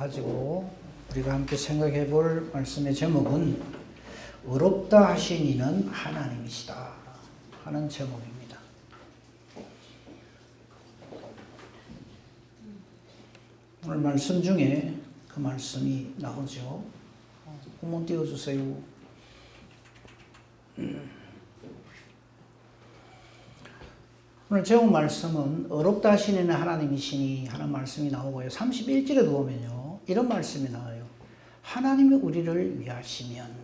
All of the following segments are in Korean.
가지고 우리가 함께 생각해 볼 말씀의 제목은 의롭다 하신 이는 하나님이시다 하는 제목입니다. 오늘 말씀 중에 그 말씀이 나오죠. 한번 띄워주세요. 오늘 제목 말씀은 의롭다 하신 이는 하나님이시니 하는 말씀이 나오고요. 31절에도 보면요. 이런 말씀이 나와요. 하나님이 우리를 위하시면.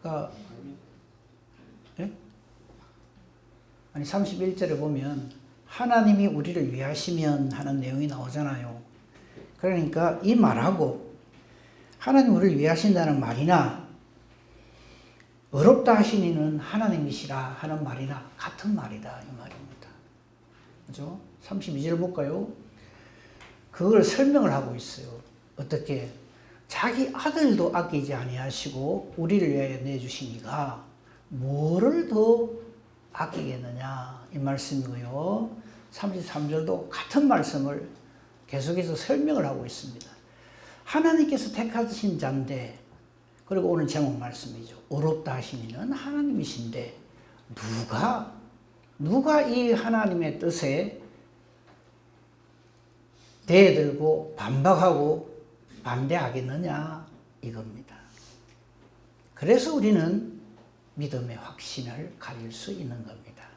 그러니까 예? 아니 31절에 보면 하나님이 우리를 위하시면 하는 내용이 나오잖아요. 그러니까 이 말하고 하나님 우리를 위하신다는 말이나 의롭다 하신 이는 하나님이시라 하는 말이나 같은 말이다 이 말입니다. 그죠? 32절 볼까요? 그걸 설명을 하고 있어요. 어떻게? 자기 아들도 아끼지 아니하시고 우리를 위하여 내주시니가 뭐를 더 아끼겠느냐 이 말씀이고요. 33절도 같은 말씀을 계속해서 설명을 하고 있습니다. 하나님께서 택하신 자인데, 그리고 오늘 제목 말씀이죠. 의롭다 하신 이는 하나님이신데 누가 이 하나님의 뜻에 대들고 반박하고 반대하겠느냐 이겁니다. 그래서 우리는 믿음의 확신을 가질 수 있는 겁니다.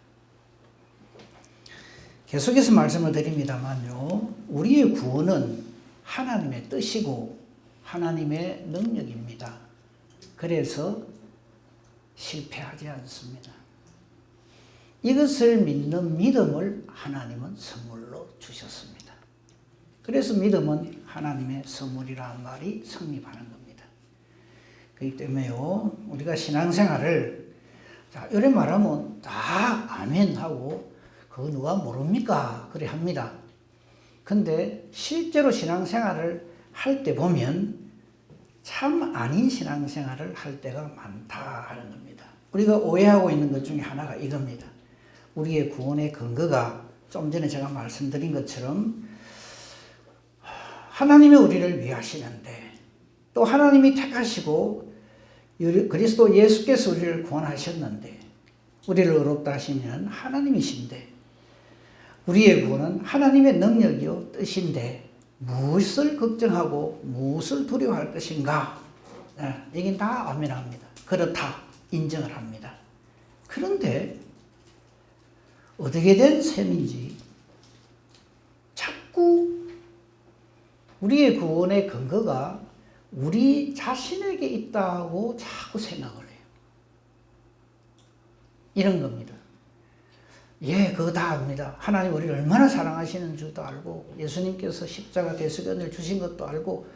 계속해서 말씀을 드립니다만요. 우리의 구원은 하나님의 뜻이고 하나님의 능력입니다. 그래서 실패하지 않습니다. 이것을 믿는 믿음을 하나님은 선물로 주셨습니다. 그래서 믿음은 하나님의 선물이라는 말이 성립하는 겁니다. 그렇기 때문에요, 우리가 신앙생활을 이렇게 말하면 다 아멘 하고 그거 누가 모릅니까? 그래 합니다. 근데 실제로 신앙생활을 할 때 보면 참 아닌 신앙생활을 할 때가 많다 하는 겁니다. 우리가 오해하고 있는 것 중에 하나가 이겁니다. 우리의 구원의 근거가 좀 전에 제가 말씀드린 것처럼 하나님이 우리를 위하시는데, 또 하나님이 택하시고 그리스도 예수께서 우리를 구원하셨는데, 우리를 의롭다 하시면 하나님이신데, 우리의 구원은 하나님의 능력이요 뜻인데 무엇을 걱정하고 무엇을 두려워할 것인가? 여긴 다 아멘합니다. 그렇다 인정을 합니다. 그런데 어떻게 된 셈인지 자꾸 우리의 구원의 근거가 우리 자신에게 있다고 자꾸 생각을 해요. 이런 겁니다. 예, 그거 다 압니다. 하나님 우리를 얼마나 사랑하시는 줄도 알고, 예수님께서 십자가 대속연을 주신 것도 알고,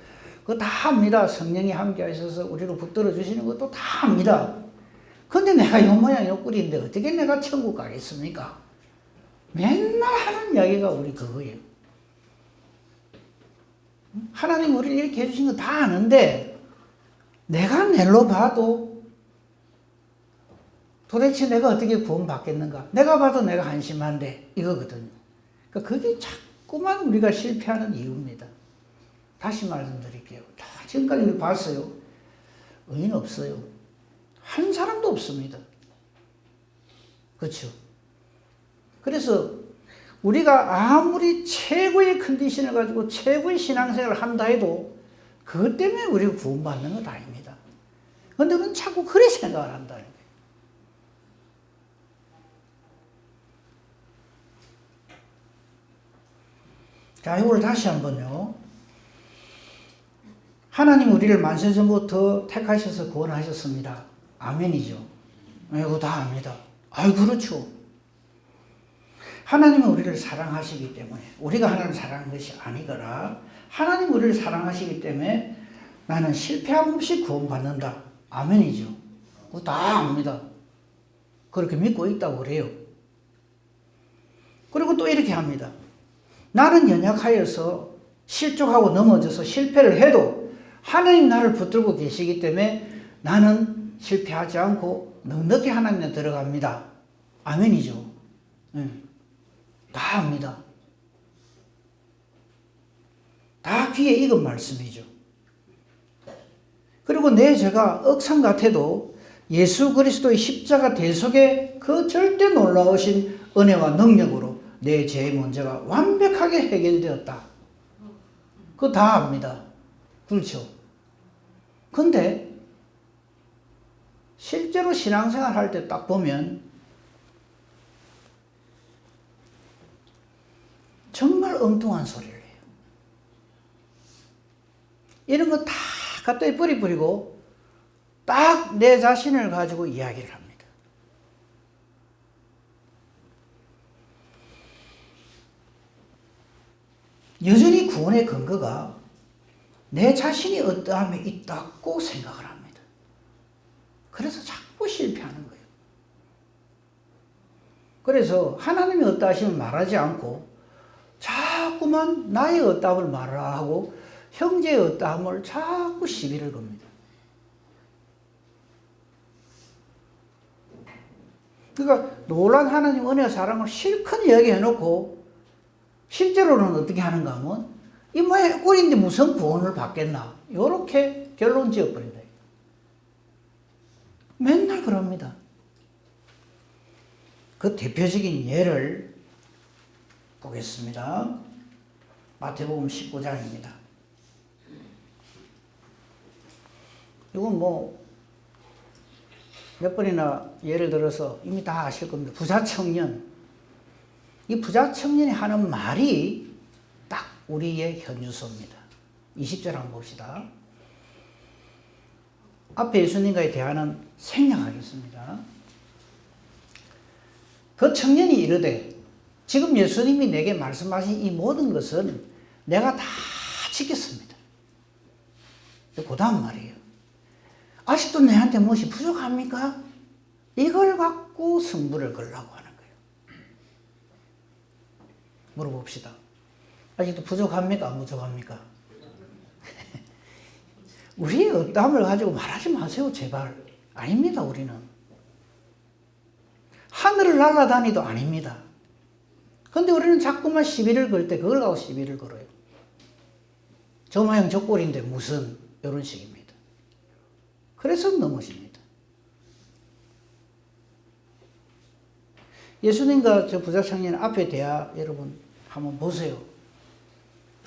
그거 다 압니다. 성령이 함께 하셔서 우리를 붙들어 주시는 것도 다 압니다. 근데 내가 요 모양 요 꼴인데 어떻게 내가 천국 가겠습니까? 맨날 하는 이야기가 우리 그거예요. 하나님 우리를 이렇게 해주신 거 다 아는데 내가 낼로 봐도 도대체 내가 어떻게 구원받겠는가? 내가 봐도 내가 한심한데 이거거든요. 그러니까 그게 자꾸만 우리가 실패하는 이유입니다. 다시 말씀드릴게요. 다 지금까지 봤어요. 의인 없어요. 한 사람도 없습니다. 그렇죠? 그래서 우리가 아무리 최고의 컨디션을 가지고 최고의 신앙생활을 한다 해도 그것 때문에 우리가 구원받는 것 아닙니다. 그런데 우리는 자꾸 그렇게 생각을 한다는 거예요. 자, 이걸 다시 한번요. 하나님 우리를 만세전부터 택하셔서 구원하셨습니다. 아멘이죠. 이거 다 압니다. 아이, 그렇죠. 하나님은 우리를 사랑하시기 때문에, 우리가 하나님을 사랑하는 것이 아니거라, 하나님 우리를 사랑하시기 때문에 나는 실패함 없이 구원받는다. 아멘이죠. 그거 다 압니다. 그렇게 믿고 있다고 그래요. 그리고 또 이렇게 합니다. 나는 연약하여서 실족하고 넘어져서 실패를 해도 하나님 나를 붙들고 계시기 때문에 나는 실패하지 않고 넉넉히 하나님에 들어갑니다. 아멘이죠. 다 합니다. 뒤에 익은 말씀이죠. 그리고 내 죄가 억상 같아도 예수 그리스도의 십자가 대속의 그 절대 놀라우신 은혜와 능력으로 내 죄의 문제가 완벽하게 해결되었다. 그거 다 압니다. 그렇죠? 근데 실제로 신앙생활 할 때 딱 보면 정말 엉뚱한 소리를 해요. 이런 거 다 갖다 뿌리고 딱 내 자신을 가지고 이야기를 합니다. 여전히 구원의 근거가 내 자신이 어떠함에 있다고 생각을 합니다. 그래서 자꾸 실패하는 거예요. 그래서 하나님이 어떠하심을 말하지 않고 자꾸만 나의 어떠함을 말하고 형제의 어떠함을 자꾸 시비를 겁니다. 그러니까 놀란 하나님 은혜와 사랑을 실컷 이야기해놓고 실제로는 어떻게 하는가 하면 이 모양 꼴인데 무슨 구원을 받겠나 이렇게 결론 지어버린다. 맨날 그럽니다. 그 대표적인 예를 보겠습니다. 마태복음 19장입니다. 이건 뭐 몇 번이나 예를 들어서 이미 다 아실 겁니다. 부자 청년. 이 부자 청년이 하는 말이 딱 우리의 현주소입니다. 20절 한번 봅시다. 앞에 예수님과의 대화는 생략하겠습니다. 그 청년이 이르되 지금 예수님이 내게 말씀하신 이 모든 것은 내가 다 지켰습니다. 그 다음 말이에요. 아직도 내한테 무엇이 부족합니까? 이걸 갖고 승부를 걸라고 하는 거예요. 물어봅시다. 아직도 부족합니까? 안 부족합니까? 우리의 어떠함을 가지고 말하지 마세요, 제발. 아닙니다, 우리는. 하늘을 날아다니도 아닙니다. 근데 우리는 자꾸만 시비를 걸 때 그걸 갖고 시비를 걸어요. 저 모양 저 꼴인데 무슨 이런 식입니다. 그래서 넘어집니다. 예수님과 저 부자 청년 앞에 대화 여러분 한번 보세요.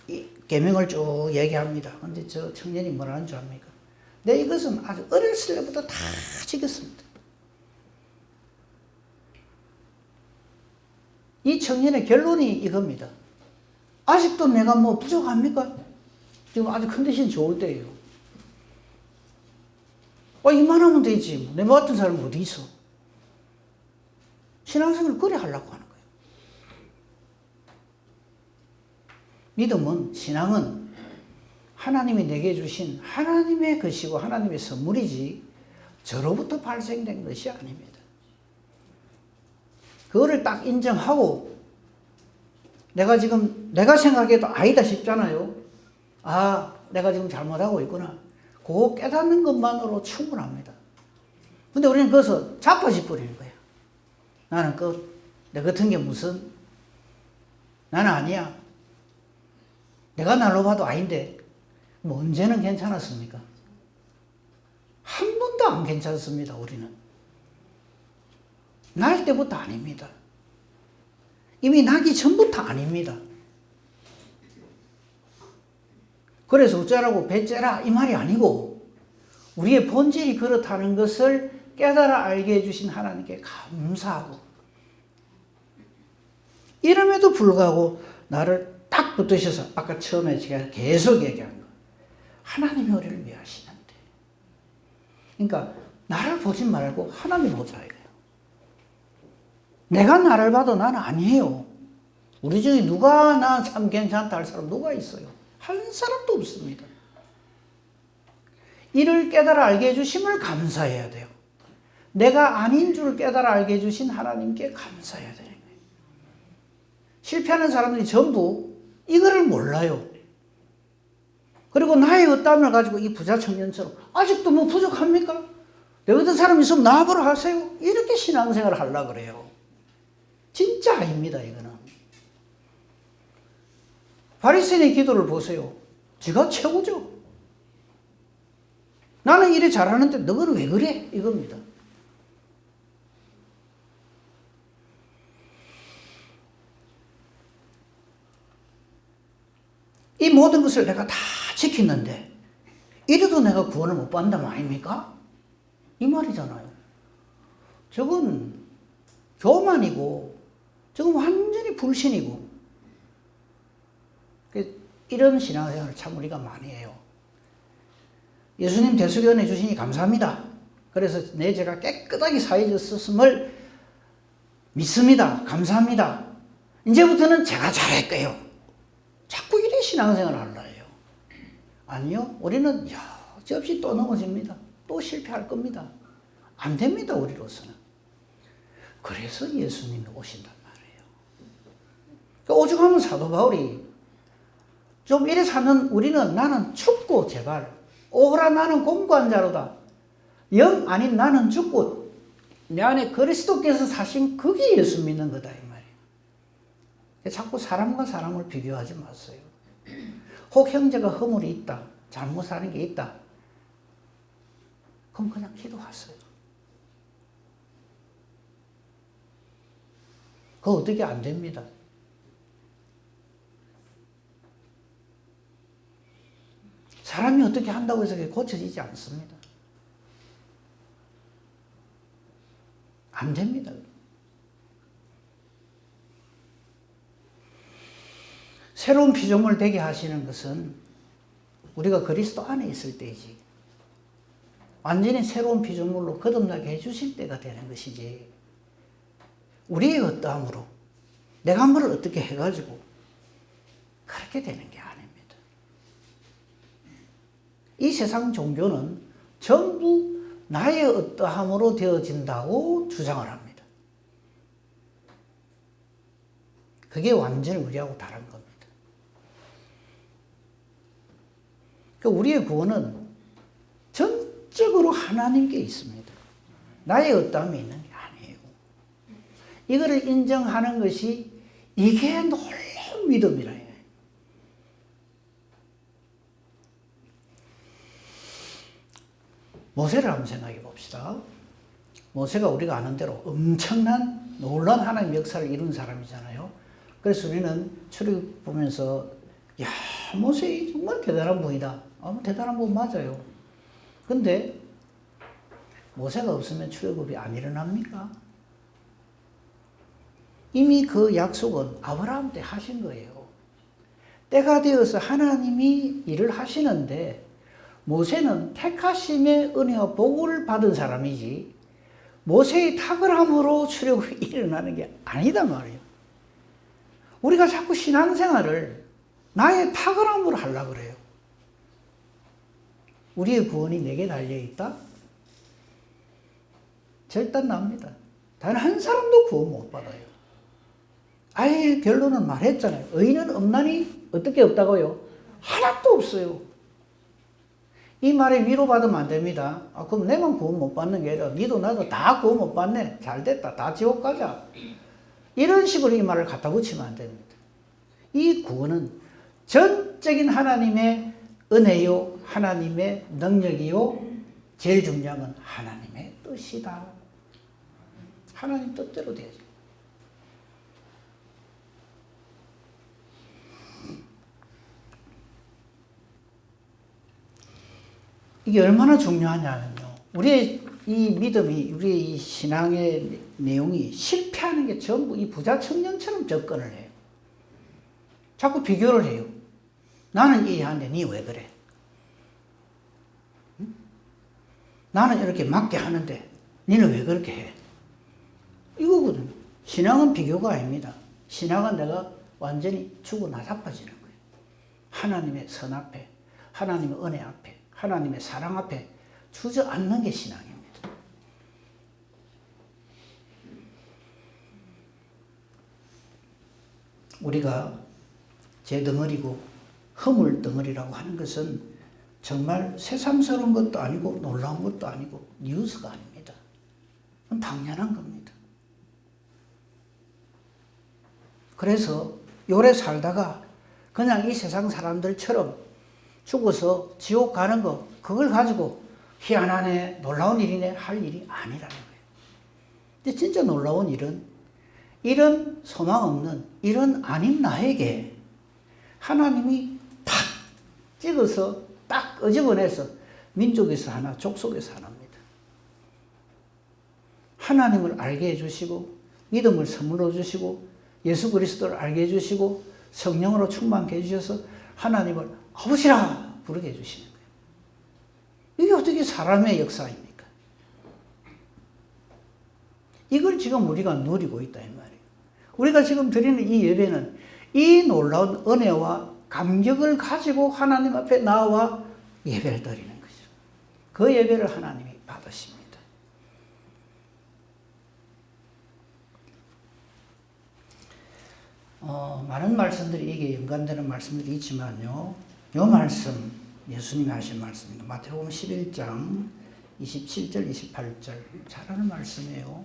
이 계명을 쭉 얘기합니다. 근데 저 청년이 뭐라는 줄 압니까? 내 이것은 아주 어렸을 때부터 다 지켰습니다. 이 청년의 결론이 이겁니다. 아직도 내가 뭐 부족합니까? 지금 아주 컨디션 좋을 때예요. 이만하면 되지. 내 같은 사람은 어디 있어? 신앙생활을 그래 하려고 하는 거예요. 믿음은, 신앙은 하나님이 내게 주신 하나님의 것이고 하나님의 선물이지 저로부터 발생된 것이 아닙니다. 그거를 딱 인정하고 내가 생각해도 아니다 싶잖아요. 아, 내가 지금 잘못하고 있구나. 그거 깨닫는 것만으로 충분합니다. 근데 우리는 그것을 자빠져 버리는 거야. 나는 내 같은 게 무슨, 나는 아니야. 내가 날로 봐도 아닌데, 뭐 언제는 괜찮았습니까? 한 번도 안 괜찮습니다, 우리는. 날 때부터 아닙니다. 이미 나기 전부터 아닙니다. 그래서 어쩌라고 배째라 이 말이 아니고 우리의 본질이 그렇다는 것을 깨달아 알게 해주신 하나님께 감사하고 이름에도 불구하고 나를 딱 붙드셔서 아까 처음에 제가 계속 얘기한 거 하나님이 우리를 위하시는데 그러니까 나를 보지 말고 하나님 보자 이거예요. 내가 나를 봐도 나는 아니에요. 우리 중에 누가 나 참 괜찮다 할 사람 누가 있어요? 한 사람도 없습니다. 이를 깨달아 알게 해주심을 감사해야 돼요. 내가 아닌 줄 깨달아 알게 해주신 하나님께 감사해야 되는 거예요. 실패하는 사람들이 전부 이거를 몰라요. 그리고 나의 어떠함을 가지고 이 부자 청년처럼 아직도 뭐 부족합니까? 내 같은 사람 있으면 나보러 하세요. 이렇게 신앙생활을 하려고 그래요. 진짜 아닙니다, 이거는. 바리새인의 기도를 보세요. 지가 최고죠. 나는 이래 잘하는데 너는 왜 그래? 이겁니다. 이 모든 것을 내가 다 지켰는데 이래도 내가 구원을 못 받는다면 아닙니까? 이 말이잖아요. 저건 교만이고 저건 완전히 불신이고 이런 신앙생활을 참 우리가 많이 해요. 예수님 대속연해 주시니 감사합니다. 그래서 내 죄가 깨끗하게 사해졌음을 믿습니다. 감사합니다. 이제부터는 제가 잘할 거예요. 자꾸 이래 신앙생활을 하려 해요. 아니요. 우리는 여지없이 또 넘어집니다. 또 실패할 겁니다. 안 됩니다. 우리로서는. 그래서 예수님이 오신단 말이에요. 오죽하면 사도 바울이 좀 이래 사는 우리는 나는 죽고 제발 오호라 나는 공고한 자로다. 영 아닌 나는 죽고 내 안에 그리스도께서 사신 그게 예수 믿는 거다 이 말이에요. 자꾸 사람과 사람을 비교하지 마세요. 혹 형제가 허물이 있다. 잘못하는 게 있다. 그럼 그냥 기도하세요. 그거 어떻게 안 됩니다. 사람이 어떻게 한다고 해서 그게 고쳐지지 않습니다. 안 됩니다. 새로운 피조물 되게 하시는 것은 우리가 그리스도 안에 있을 때이지 완전히 새로운 피조물로 거듭나게 해주실 때가 되는 것이지 우리의 어떠함으로 내가 뭐를 어떻게 해가지고 그렇게 되는 게 아닙니다. 이 세상 종교는 전부 나의 어떠함으로 되어진다고 주장을 합니다. 그게 완전히 우리하고 다른 겁니다. 그러니까 우리의 구원은 전적으로 하나님께 있습니다. 나의 어떠함이 있는 게 아니에요. 이거를 인정하는 것이 이게 놀라운 믿음이라 해요. 모세를 한번 생각해 봅시다. 모세가 우리가 아는 대로 엄청난 놀라운 하나님의 역사를 이룬 사람이잖아요. 그래서 우리는 출애굽 보면서 야 모세 정말 대단한 분이다. 대단한 분 맞아요. 근데 모세가 없으면 출애굽이 안 일어납니까? 이미 그 약속은 아브라함 때 하신 거예요. 때가 되어서 하나님이 일을 하시는데 모세는 택하심의 은혜와 복을 받은 사람이지 모세의 탁월함으로 출애굽이 일어나는 게 아니다 말이에요. 우리가 자꾸 신앙생활을 나의 탁월함으로 하려고 그래요. 우리의 구원이 내게 달려있다? 절단 납니다. 단 한 사람도 구원 못 받아요. 아예 결론은 말했잖아요. 의인은 없나니 어떻게 없다고요? 하나도 없어요. 이 말에 위로받으면 안 됩니다. 그럼 내만 구원 못 받는 게 아니라 니도 나도 다 구원 못 받네. 잘됐다. 다 지옥 가자. 이런 식으로 이 말을 갖다 붙이면 안 됩니다. 이 구원은 전적인 하나님의 은혜요, 하나님의 능력이요, 제일 중요한 건 하나님의 뜻이다. 하나님 뜻대로 되죠. 이게 얼마나 중요하냐면요. 우리의 이 믿음이, 우리의 이 신앙의 내용이 실패하는 게 전부 이 부자 청년처럼 접근을 해요. 자꾸 비교를 해요. 나는 이해하는데 니 왜 그래? 응? 나는 이렇게 맞게 하는데 니는 왜 그렇게 해? 이거거든요. 신앙은 비교가 아닙니다. 신앙은 내가 완전히 죽어 나자빠지는 거예요. 하나님의 선 앞에, 하나님의 은혜 앞에, 하나님의 사랑 앞에 주저앉는 게 신앙입니다. 우리가 제 덩어리고 허물 덩어리라고 하는 것은 정말 새삼스러운 것도 아니고 놀라운 것도 아니고 뉴스가 아닙니다. 그건 당연한 겁니다. 그래서 오래 살다가 그냥 이 세상 사람들처럼 죽어서 지옥 가는 거, 그걸 가지고 희한하네, 놀라운 일이네 할 일이 아니라는 거예요. 근데 진짜 놀라운 일은 이런 소망 없는, 이런 아닌 나에게 하나님이 탁 찍어서 딱 끄집어내서 민족에서 하나, 족속에서 하나입니다. 하나님을 알게 해주시고 믿음을 선물로 주시고 예수 그리스도를 알게 해주시고 성령으로 충만케 해주셔서 하나님을 아버지라 부르게 해주시는 거예요. 이게 어떻게 사람의 역사입니까? 이걸 지금 우리가 누리고 있다 이 말이에요. 우리가 지금 드리는 이 예배는 이 놀라운 은혜와 감격을 가지고 하나님 앞에 나와 예배를 드리는 거죠. 그 예배를 하나님이 받으십니다. 많은 말씀들이 이게 연관되는 말씀들이 있지만요. 이 말씀, 예수님이 하신 말씀입니다. 마태복음 11장 27절, 28절. 잘하는 말씀이에요.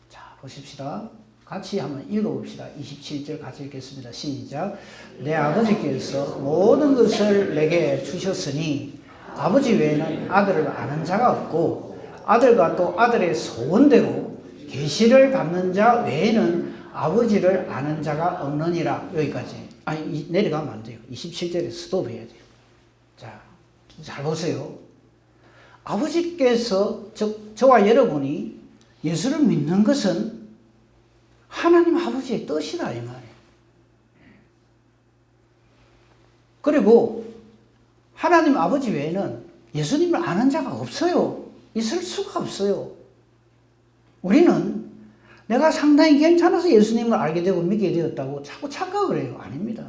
자, 보십시다. 같이 한번 읽어봅시다. 27절 같이 읽겠습니다. 시작. 내 아버지께서 모든 것을 내게 주셨으니 아버지 외에는 아들을 아는 자가 없고 아들과 또 아들의 소원대로 계시를 받는 자 외에는 아버지를 아는 자가 없느니라. 여기까지. 아니, 내려가면 안 돼요. 27절에 스톱해야 돼요. 자, 잘 보세요. 아버지께서, 저와 여러분이 예수를 믿는 것은 하나님 아버지의 뜻이다, 이 말이에요. 그리고 하나님 아버지 외에는 예수님을 아는 자가 없어요. 있을 수가 없어요. 우리는 내가 상당히 괜찮아서 예수님을 알게 되고 믿게 되었다고 자꾸 착각을 해요. 아닙니다.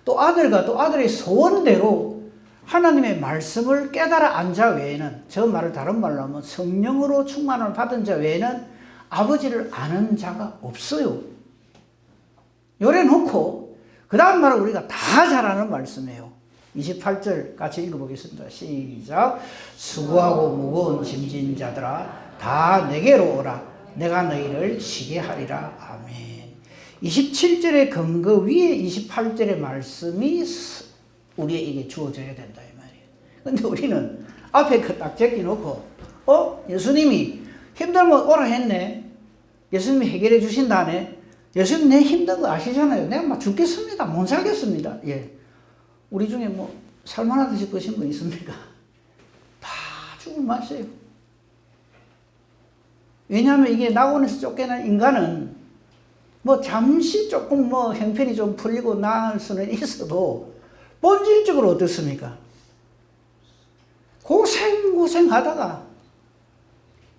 또 아들과 또 아들의 소원대로 하나님의 말씀을 깨달아 안 자 외에는, 저 말을 다른 말로 하면 성령으로 충만을 받은 자 외에는 아버지를 아는 자가 없어요. 요래 놓고 그 다음 말은 우리가 다 잘 아는 말씀이에요. 28절 같이 읽어보겠습니다. 시작. 수고하고 무거운 짐진 자들아 다 내게로 오라. 내가 너희를 쉬게 하리라. 아멘. 27절의 근거 위에 28절의 말씀이 우리에게 주어져야 된다 이 말이에요. 근데 우리는 앞에 그 딱 제껴놓고 예수님이 힘들면 오라 했네. 예수님이 해결해 주신다네. 예수님 내 힘든 거 아시잖아요. 내가 막 죽겠습니다. 못 살겠습니다. 예. 우리 중에 뭐 살만하듯이 드신 분 있습니까? 다 죽을 맛이에요. 왜냐하면 이게 낙원에서 쫓겨난 인간은 뭐 잠시 조금 뭐 형편이 좀 풀리고 나을 수는 있어도 본질적으로 어떻습니까? 고생하다가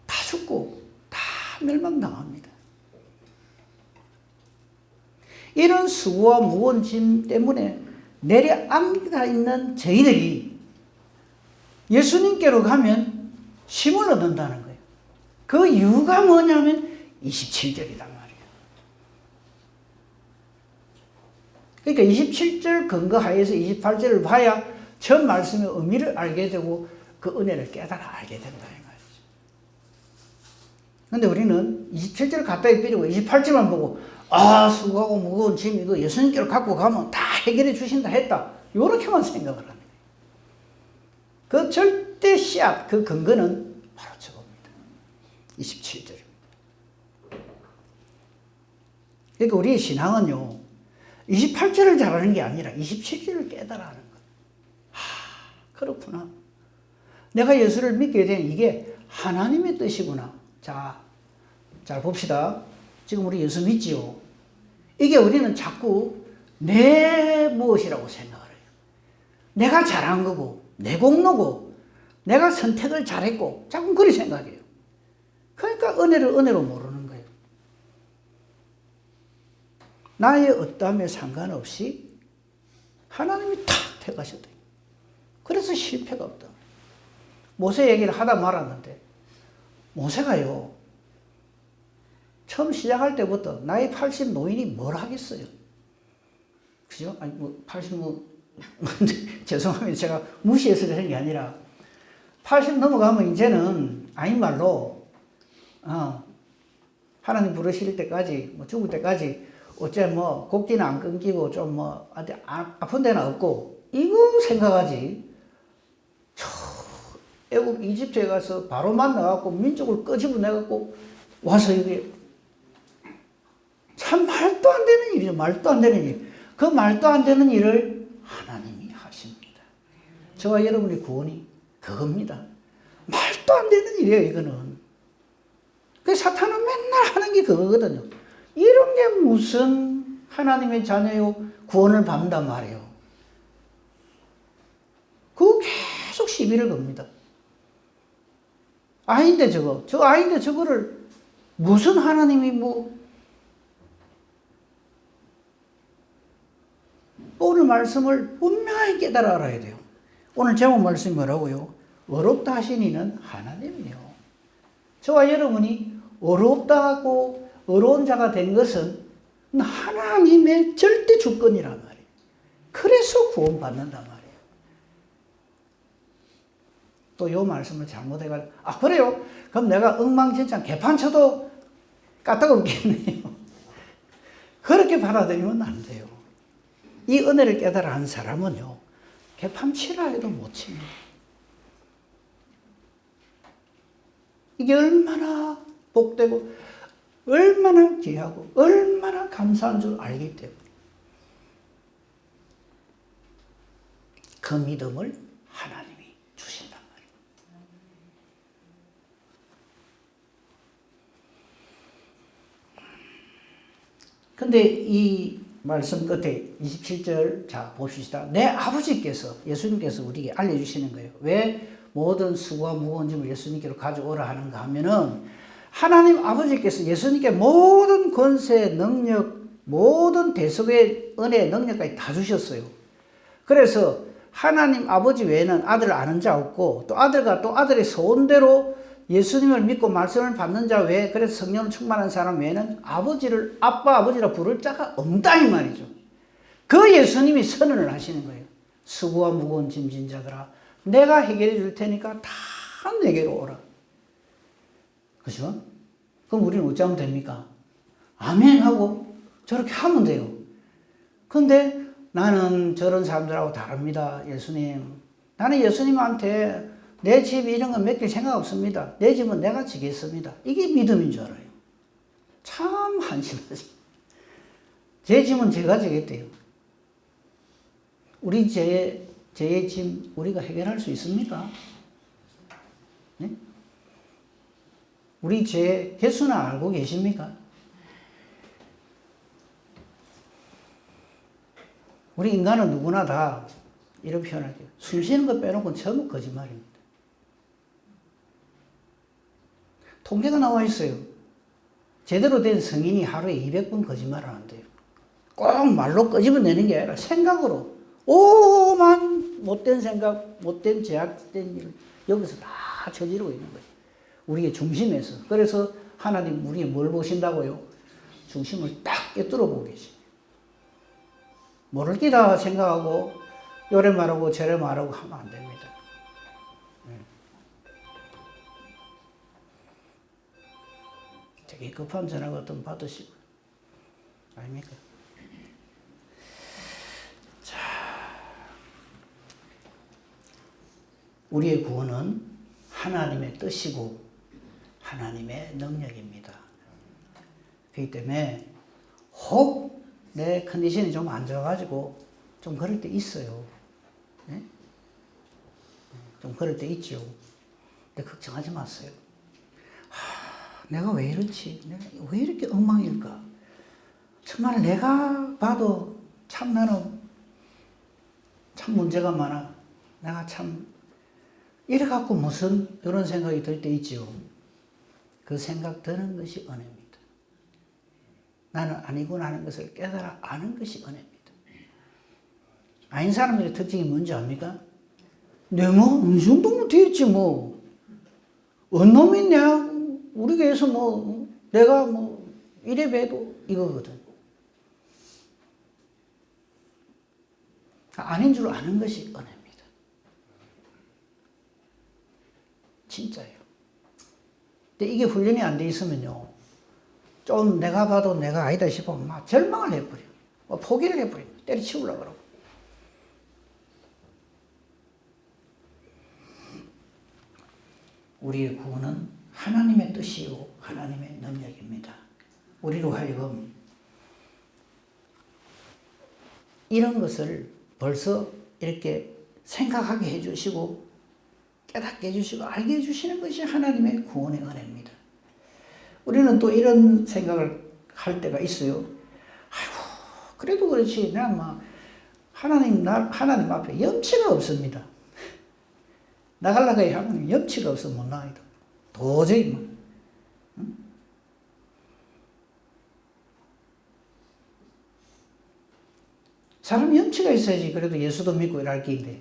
다 죽고 다 멸망당합니다. 이런 수고와 무거운 짐 때문에 내려앉아 있는 저희들이 예수님께로 가면 힘을 얻는다는 거예요. 그 이유가 뭐냐면 27절이란 말이에요. 그러니까 27절 근거하에서 28절을 봐야 전 말씀의 의미를 알게 되고 그 은혜를 깨달아 알게 된다 이 말이죠. 그런데 우리는 27절 가까이 빼리고 28절만 보고 수고하고 무거운 짐 이거 예수님께로 갖고 가면 다 해결해 주신다 했다. 이렇게만 생각을 하는 거예요. 그 절대 씨앗, 그 근거는 바로 저겁니다. 27절입니다. 그러니까 우리의 신앙은요, 28절을 잘하는 게 아니라 27절을 깨달아 하는 거예요. 그렇구나. 내가 예수를 믿게 된 이게 하나님의 뜻이구나. 자, 잘 봅시다. 지금 우리 예수 믿지요? 이게 우리는 자꾸 내 무엇이라고 생각을 해요. 내가 잘한 거고, 내 공로고, 내가 선택을 잘했고, 자꾸 그렇게 생각해요. 그러니까 은혜를 은혜로 모르는 거예요. 나의 어떠함에 상관없이 하나님이 탁 택하셨다. 그래서 실패가 없다. 모세 얘기를 하다 말았는데, 모세가요, 처음 시작할 때부터 나이 80 노인이 뭘 하겠어요? 그죠? 아니, 80 죄송합니다. 제가 무시해서 그런 게 아니라, 80 넘어가면 이제는, 아닌 말로, 하나님 부르실 때까지, 죽을 때까지, 어째 뭐 곡기는 안 끊기고 좀 뭐 아픈 데는 없고 이거 생각하지. 애국 이집트에 가서 바로 만나갖고 민족을 끄집어내갖고 와서 이게 참 말도 안 되는 일이죠. 말도 안 되는 일. 그 말도 안 되는 일을 하나님이 하십니다. 저와 여러분의 구원이 그겁니다. 말도 안 되는 일이에요, 이거는. 그 사탄은 맨날 하는 게 그거거든요. 이런 게 무슨 하나님의 자녀요 구원을 받는단 말이에요. 그거 계속 시비를 겁니다. 아인데 저 아인데 저거를 무슨 하나님이 오늘 말씀을 분명히 깨달아 알아야 돼요. 오늘 제목 말씀이 뭐라고요? 어렵다 하신 이는 하나님이요. 저와 여러분이 어렵다고 어려운 자가 된 것은 하나님의 절대 주권이란 말이에요. 그래서 구원받는단 말이에요. 또 이 말씀을 잘못해가지고 그래요? 그럼 내가 엉망진창 개판 쳐도 까딱없겠네요. 그렇게 받아들이면 안 돼요. 이 은혜를 깨달아 한 사람은요, 개판 치라 해도 못 칩니다. 이게 얼마나 복되고 얼마나 귀하고 얼마나 감사한 줄 알기 때문에 그 믿음을 하나님이 주신단 말이에요. 근데 이 말씀 끝에 27절 자 봅시다. 내 아버지께서 예수님께서 우리에게 알려주시는 거예요. 왜 모든 수고와 무거운 짐을 예수님께로 가져오라 하는가 하면은 하나님 아버지께서 예수님께 모든 권세, 능력, 모든 대속의 은혜, 능력까지 다 주셨어요. 그래서 하나님 아버지 외에는 아들을 아는 자 없고 또 아들과 또 아들의 소원대로 예수님을 믿고 말씀을 받는 자 외에 그래서 성령을 충만한 사람 외에는 아버지를 아빠 아버지라 부를 자가 없다 이 말이죠. 그 예수님이 선언을 하시는 거예요. 수고와 무거운 짐진 자들아 내가 해결해 줄 테니까 다 내게로 오라. 그죠? 그럼 우리는 어찌하면 됩니까? 아멘 하고 저렇게 하면 돼요. 근데 나는 저런 사람들하고 다릅니다. 예수님. 나는 예수님한테 내 집 이런 건 맡길 생각 없습니다. 내 집은 내가 지겠습니다. 이게 믿음인 줄 알아요. 참 한심하지. 제 집은 제가 지겠대요. 우리 제 집 우리가 해결할 수 있습니까? 네? 우리 죄 개수는 알고 계십니까? 우리 인간은 누구나 다 이렇게 표현할게요. 숨 쉬는 거 빼놓고는 전부 거짓말입니다. 통계가 나와 있어요. 제대로 된 성인이 하루에 200번 거짓말을 한대요. 꼭 말로 끄집어내는 게 아니라 생각으로 오만 못된 생각, 못된 제약된 일을 여기서 다 저지르고 있는 거예요. 우리의 중심에서. 그래서 하나님 우리의 뭘 보신다고요? 중심을 딱 꿰뚫어 보고 계십니다. 모를 끼다 생각하고 요래 말하고 저래 말하고 하면 안 됩니다. 되게 급한 전화 같은 받으시고 아닙니까? 자, 우리의 구원은 하나님의 뜻이고 하나님의 능력입니다. 그렇기 때문에 혹 내 컨디션이 좀 안 좋아가지고 좀 그럴 때 있어요. 네? 좀 그럴 때 있죠. 근데 걱정하지 마세요. 내가 왜 이렇지? 내가 왜 이렇게 엉망일까? 정말 내가 봐도 참 나는 참 문제가 많아. 내가 참 이래 갖고 무슨 이런 생각이 들 때 있죠. 그 생각 드는 것이 은혜입니다. 나는 아니구나 하는 것을 깨달아 아는 것이 은혜입니다. 아닌 사람들의 특징이 뭔지 압니까? 내가 뭐 어느 정도면 되겠지 뭐. 어느 놈이 내가 우리 교회에서 뭐 내가 뭐 이래 봬도 이거거든. 아닌 줄 아는 것이 은혜입니다. 진짜예요. 근데 이게 훈련이 안 돼 있으면요. 좀 내가 봐도 내가 아니다 싶으면 막 절망을 해버려. 포기를 해버려. 때려치우려고 그러고. 우리의 구원은 하나님의 뜻이요 하나님의 능력입니다. 우리로 하여금 이런 것을 벌써 이렇게 생각하게 해주시고 깨닫게 해주시고 알게 해주시는 것이 하나님의 구원의 은혜입니다. 우리는 또 이런 생각을 할 때가 있어요. 아이고 그래도 그렇지 난 뭐 하나님 앞에 염치가 없습니다. 나가려고 해 하나님 염치가 없어 못 나가겠다. 도저히 뭐. 응? 사람 염치가 있어야지 그래도 예수도 믿고 일할 게인데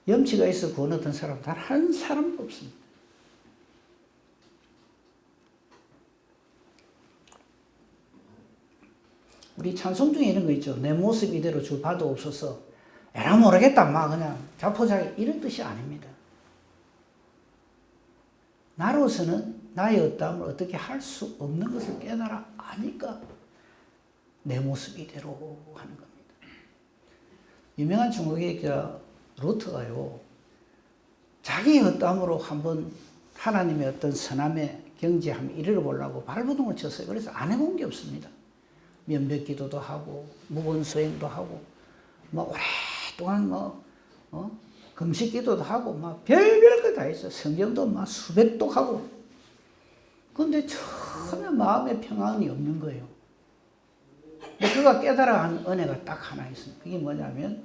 염치가 있어 구원 얻은 사람 단 한 사람도 없습니다. 우리 찬송 중에 이런 거 있죠. 내 모습 이대로 주 봐도 없어서 에라 모르겠다 막 그냥 자포자기 이런 뜻이 아닙니다. 나로서는 나의 어떠함을 어떻게 할 수 없는 것을 깨달아 아니까 내 모습 이대로 하는 겁니다. 유명한 중국의 루트가요. 자기의 어떠함으로 한번 하나님의 어떤 선함의 경지함에 이르러 보려고 발버둥을 쳤어요. 그래서 안 해본 게 없습니다. 면벽 기도도 하고 무건 수행도 하고 뭐 오랫동안 금식 기도도 하고 막 별별 거 다 했어. 성경도 막 수백독 하고. 근데 전혀 마음에 평안이 없는 거예요. 근데 그가 깨달아 한 은혜가 딱 하나 있습니다. 그게 뭐냐면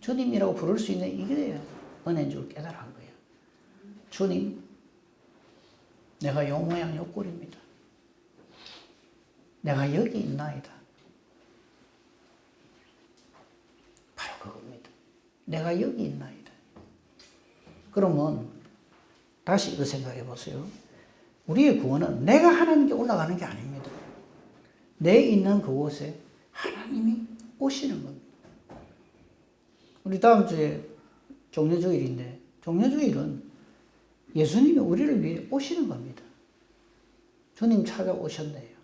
주님이라고 부를 수 있는 이게 은혜인 줄 깨달아 한 거예요. 주님, 내가 요 모양 요 꼴입니다. 내가 여기 있나이다. 바로 그겁니다. 내가 여기 있나이다. 그러면 다시 이거 생각해 보세요. 우리의 구원은 내가 하나님께 올라가는 게 아닙니다. 내 있는 그곳에 하나님이 오시는 겁니다. 우리 다음 주에 종려주일인데 종려주일은 예수님이 우리를 위해 오시는 겁니다. 주님 찾아오셨네요.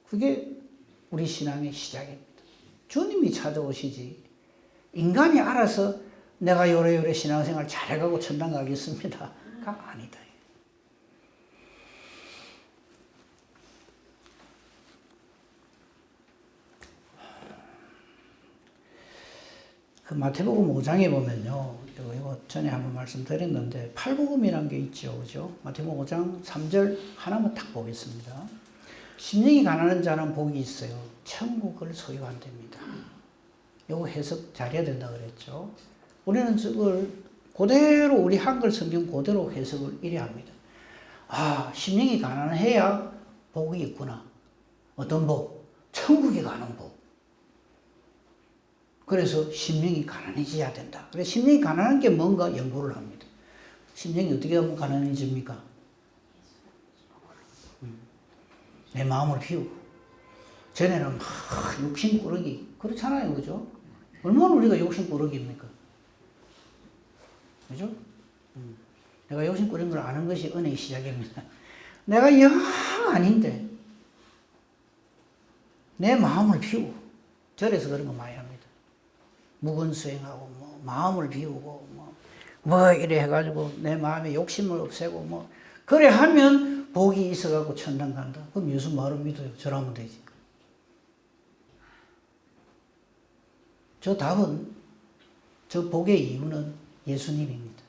그게 우리 신앙의 시작입니다. 주님이 찾아오시지 인간이 알아서 내가 요래요래 신앙생활 잘해가고 천당 가겠습니다가 아니다. 그 마태복음 5장에 보면요. 이거 전에 한번 말씀드렸는데 팔복음이라는 게 있죠. 그죠? 마태복음 5장 3절 하나만 딱 보겠습니다. 심령이 가난한 자는 복이 있어요. 천국을 소유한답니다. 이거 해석 잘해야 된다 그랬죠. 우리는 그걸 그대로 우리 한글 성경 그대로 해석을 이래 합니다. 아, 심령이 가난해야 복이 있구나. 어떤 복? 천국에 가는 복. 그래서 심령이 가난해져야 된다. 그래서 심령이 가난한 게 뭔가 연구를 합니다. 심령이 어떻게 하면 가난해집니까? 내 마음을 비우고. 전에는 막 욕심 꾸러기. 그렇잖아요. 그죠? 얼마나 우리가 욕심 꾸러기입니까? 그죠? 내가 욕심 꾸린 걸 아는 것이 은혜의 시작입니다. 내가 영 아닌데 내 마음을 비우고 절에서 그런 거 많이 합니다. 묵은 수행하고 뭐 마음을 비우고 뭐 이래 해가지고 내 마음에 욕심을 없애고 뭐 그래 하면 복이 있어가지고 천당 간다. 그럼 예수 말을 믿어요. 저라면 되지. 저 답은 저 복의 이유는 예수님입니다.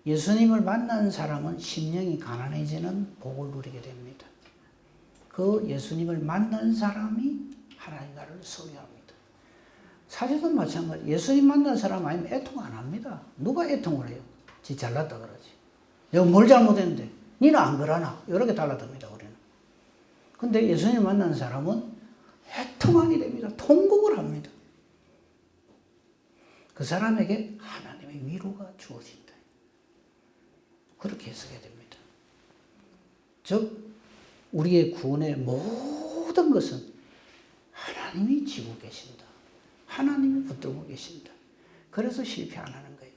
예수님을 만난 사람은 심령이 가난해지는 복을 누리게 됩니다. 그 예수님을 만난 사람이 하나님 나라를 소유합니다. 사제도 마찬가지. 예수님 만난 사람 아니면 애통 안 합니다. 누가 애통을 해요? 지 잘났다 그러지. 내가 뭘 잘못했는데 니는 안 그러나? 이렇게 달라듭니다. 우리는. 근데 예수님 만난 사람은 애통하게 됩니다. 통곡을 합니다. 그 사람에게 하나님의 위로가 주어진다. 그렇게 해석해야 됩니다. 즉 우리의 구원의 모든 것은 하나님이 지고 계신다. 하나님이 붙들고 계신다. 그래서 실패 안 하는 거예요.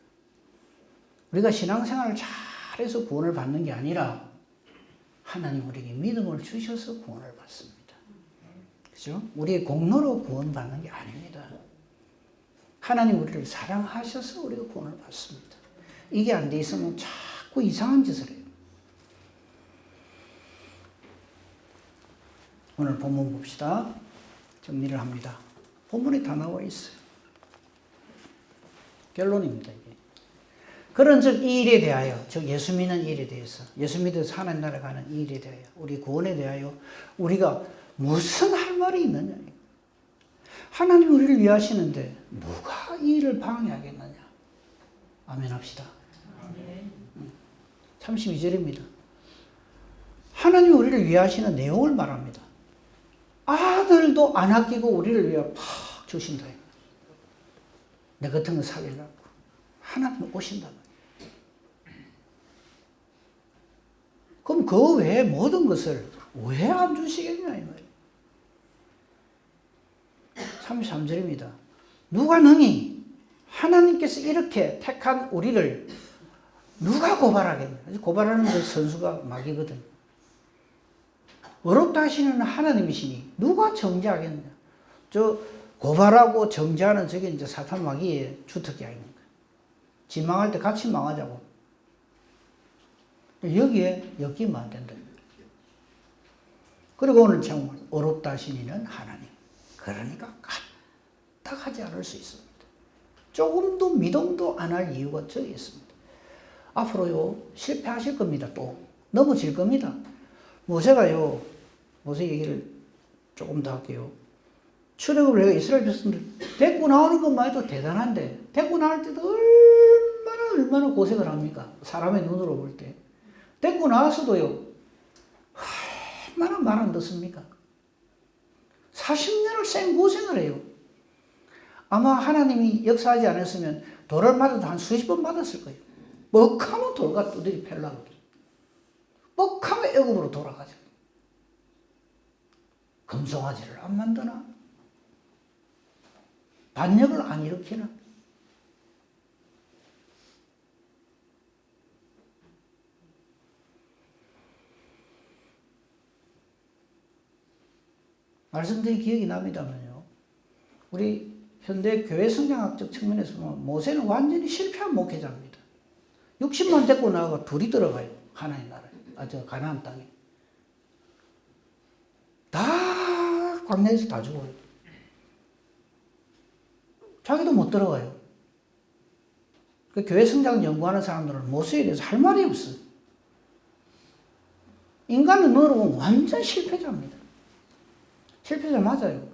우리가 신앙생활을 잘 잘해서 구원을 받는 게 아니라 하나님 우리에게 믿음을 주셔서 구원을 받습니다. 그죠? 우리의 공로로 구원받는 게 아닙니다. 하나님 우리를 사랑하셔서 우리가 구원을 받습니다. 이게 안 돼 있으면 자꾸 이상한 짓을 해요. 오늘 본문 봅시다. 정리를 합니다. 본문에 다 나와 있어요. 결론입니다. 이게. 그런즉 이 일에 대하여, 즉 예수 믿는 일에 대해서, 예수 믿어서 하나님 나라에 가는 이 일에 대하여, 우리 구원에 대하여 우리가 무슨 할 말이 있느냐. 하나님 우리를 위하시는데 누가 이 일을 방해하겠느냐. 아멘 합시다. 32절입니다. 하나님이 우리를 위하시는 내용을 말합니다. 아들도 안 아끼고 우리를 위해 팍 주신다. 내 같은 거 살리려고. 하나님 오신다. 그럼 그 외에 모든 것을 왜 안 주시겠냐 이 말이에요. 33절입니다. 누가 능히 하나님께서 이렇게 택한 우리를 누가 고발하겠냐. 고발하는 그 선수가 마귀거든. 어렵다 하시는 하나님이시니 누가 정죄하겠냐. 저 고발하고 정죄하는 저게 이제 사탄 마귀의 주특기 아닙니까? 지 망할 때 같이 망하자고. 여기에 엮이면 안 된다. 그리고 오늘 정말 어렵다 하시니는 하나님. 그러니까 까딱하지 않을 수 있습니다. 조금도 미동도 안 할 이유가 저기 있습니다. 앞으로요 실패하실 겁니다. 또 넘어질 겁니다. 모세가요, 모세 얘기를 조금 더 할게요. 출애굽을 내가 이스라엘 백성들 데리고 나오는 것만 해도 대단한데 데리고 나올 때도 얼마나 고생을 합니까? 사람의 눈으로 볼 때. 데리고 나와서도요 얼마나 말 안 듣습니까? 40년을 생고생을 해요. 아마 하나님이 역사하지 않았으면 돌을 맞아도 한 수십 번 맞았을 거예요. 뻑하면 돌과 두들이 펴려고. 뻑하면 애굽으로 돌아가죠. 금송아지를 안 만드나? 반역을 안 일으키나? 말씀드린 기억이 납니다면요. 우리 현대 교회 성장학적 측면에서 보면 모세는 완전히 실패한 목회자입니다. 60만 데리고 나가고 둘이 들어가요. 하나님 나라에. 가나안 땅에. 다 광야에서 다 죽어요. 자기도 못 들어가요. 그 교회 성장을 연구하는 사람들은 모세에 대해서 할 말이 없어요. 인간의 눈으로 보면 완전 실패자입니다. 실패자 맞아요.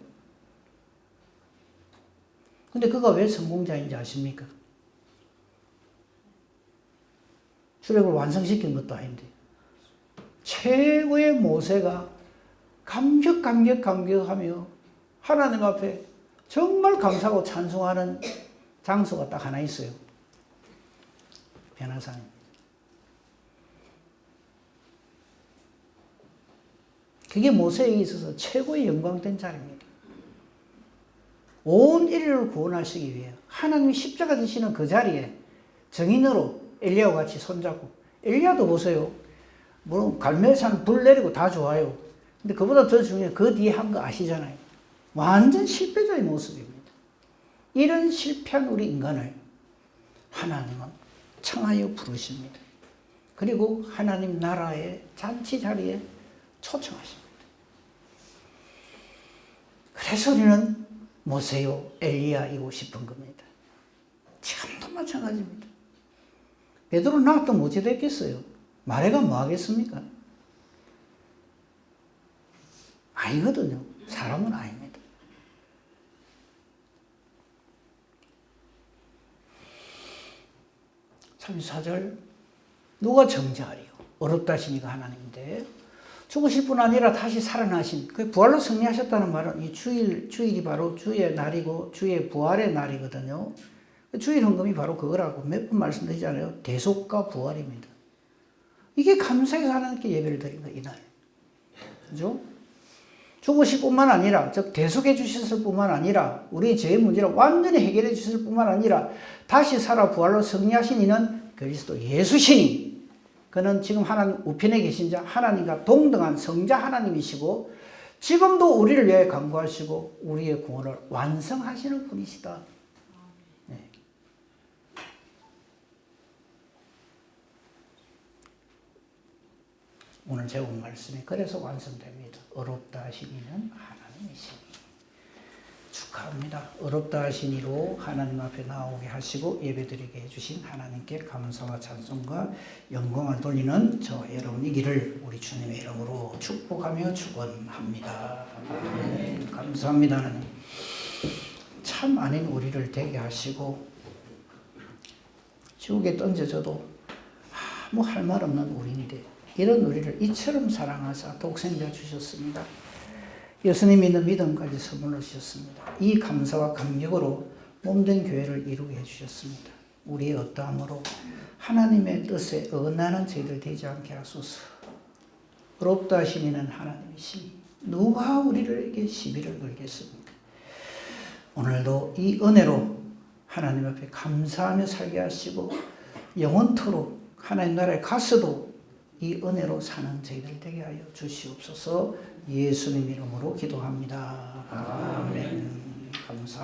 근데 그가 왜 성공자인지 아십니까? 출애굽을 완성시킨 것도 아닌데 최고의 모세가 감격하며 하나님 앞에 정말 감사하고 찬송하는 장소가 딱 하나 있어요. 변화산입니다. 그게 모세에게 있어서 최고의 영광된 자리입니다. 온 인류를 구원하시기 위해 하나님이 십자가 지시는 그 자리에 정인으로 엘리야와 같이 손잡고, 엘리야도 보세요. 물론 갈멜산 불 내리고 다 좋아요. 근데 그보다 더 중요한 그 뒤에 한 거 아시잖아요. 완전 실패자의 모습입니다. 이런 실패한 우리 인간을 하나님은 청하여 부르십니다. 그리고 하나님 나라의 잔치 자리에 초청하십니다. 그래서 우리는 모세요, 엘리야이고 싶은 겁니다. 지금도 마찬가지입니다. 베드로 나왔던 모세 됐겠어요? 말해가 뭐 하겠습니까? 아니거든요. 사람은 아닙니다. 참 34절 누가 정죄하리요? 어렵다 하시니까 하나님인데 죽으실 뿐 아니라 다시 살아나신, 그 부활로 승리하셨다는 말은 이 주일이 바로 주의 날이고 주의 부활의 날이거든요. 주일 헌금이 바로 그거라고 몇 번 말씀드리잖아요. 대속과 부활입니다. 이게 감사해서 하나님께 예배를 드린 거예요, 이날. 그죠? 죽으실 뿐만 아니라, 즉 대속해 주셨을 뿐만 아니라 우리 죄의 문제를 완전히 해결해 주셨을 뿐만 아니라 다시 살아 부활로 승리하신 이는 그리스도 예수시니 그는 지금 하나님 우편에 계신 자 하나님과 동등한 성자 하나님이시고 지금도 우리를 위해 간구하시고 우리의 구원을 완성하시는 분이시다. 네. 오늘 제공 말씀이 그래서 완성됩니다. 어렵다 하신 이는 하나님이시니. 축하합니다. 어렵다 하신 이로 하나님 앞에 나오게 하시고 예배드리게 해주신 하나님께 감사와 찬송과 영광을 돌리는 저 여러분이기를 우리 주님의 이름으로 축복하며 축원합니다. 아멘. 감사합니다. 하나님. 참 아닌 우리를 되게 하시고 지옥에 던져져도 아무 할 말 없는 우리인데 이런 우리를 이처럼 사랑하사 독생자 주셨습니다. 예수님 믿는 믿음까지 선물로 주셨습니다. 이 감사와 감격으로 몸된 교회를 이루게 해주셨습니다. 우리의 어떠함으로 하나님의 뜻에 어긋나는 저희들 되지 않게 하소서. 어렵다 하신 이는 하나님이시니 누가 우리에게 시비를 걸겠습니까? 오늘도 이 은혜로 하나님 앞에 감사하며 살게 하시고 영원토록 하나님 나라에 가서도 이 은혜로 사는 저희들 되게 하여 주시옵소서. 예수님 이름으로 기도합니다. 아멘. 감사합니다.